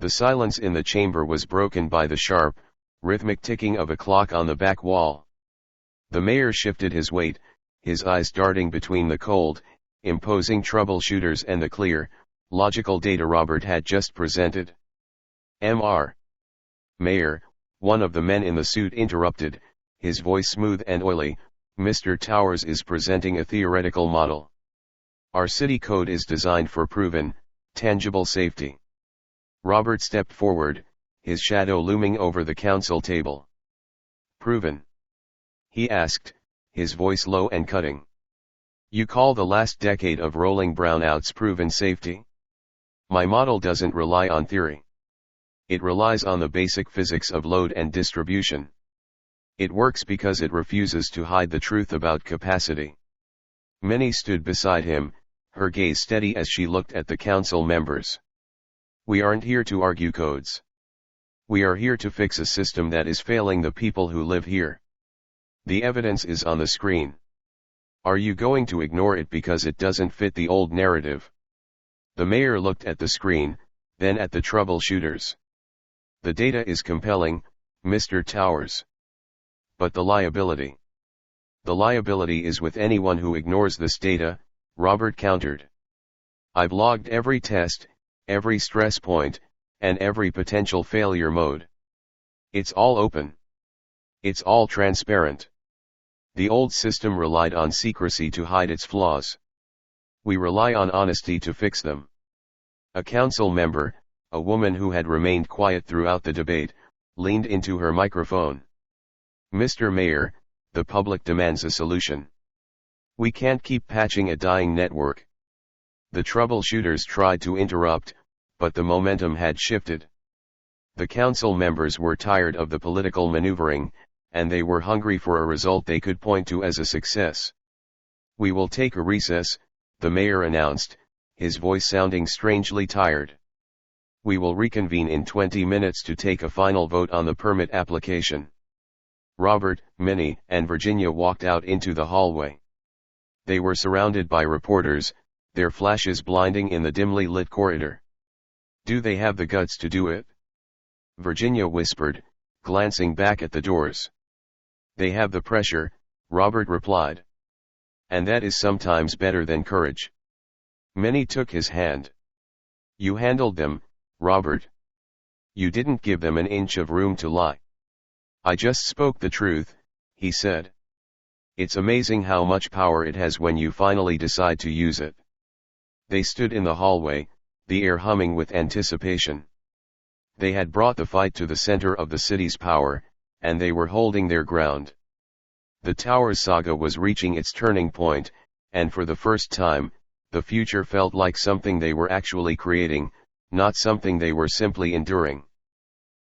The silence in the chamber was broken by the sharp, rhythmic ticking of a clock on the back wall. The mayor shifted his weight, his eyes darting between the cold, imposing troubleshooters and the clear, logical data Robert had just presented. Mr. Mayor, one of the men in the suit interrupted, his voice smooth and oily, Mr. Towers is presenting a theoretical model. Our city code is designed for proven, tangible safety. Robert stepped forward, his shadow looming over the council table. Proven? He asked, his voice low and cutting. You call the last decade of rolling brownouts proven safety? My model doesn't rely on theory. It relies on the basic physics of load and distribution. It works because it refuses to hide the truth about capacity. Minnie stood beside him, her gaze steady as she looked at the council members. We aren't here to argue codes. We are here to fix a system that is failing the people who live here. The evidence is on the screen. Are you going to ignore it because it doesn't fit the old narrative? The mayor looked at the screen, then at the troubleshooters. The data is compelling, Mr. Towers. But the liability? The liability is with anyone who ignores this data, Robert countered. I've logged every test, every stress point, and every potential failure mode. It's all open. It's all transparent. The old system relied on secrecy to hide its flaws. We rely on honesty to fix them. A council member, a woman who had remained quiet throughout the debate, leaned into her microphone. Mr. Mayor, the public demands a solution. We can't keep patching a dying network. The troubleshooters tried to interrupt, but the momentum had shifted. The council members were tired of the political maneuvering, and they were hungry for a result they could point to as a success. We will take a recess, the mayor announced, his voice sounding strangely tired. We will reconvene in 20 minutes to take a final vote on the permit application. Robert, Minnie, and Virginia walked out into the hallway. They were surrounded by reporters, their flashes blinding in the dimly lit corridor. Do they have the guts to do it? Virginia whispered, glancing back at the doors. They have the pressure, Robert replied. And that is sometimes better than courage. Minnie took his hand. You handled them, Robert. You didn't give them an inch of room to lie. I just spoke the truth, he said. It's amazing how much power it has when you finally decide to use it. They stood in the hallway, the air humming with anticipation. They had brought the fight to the center of the city's power, and they were holding their ground. The Towers Saga was reaching its turning point, and for the first time, the future felt like something they were actually creating, not something they were simply enduring.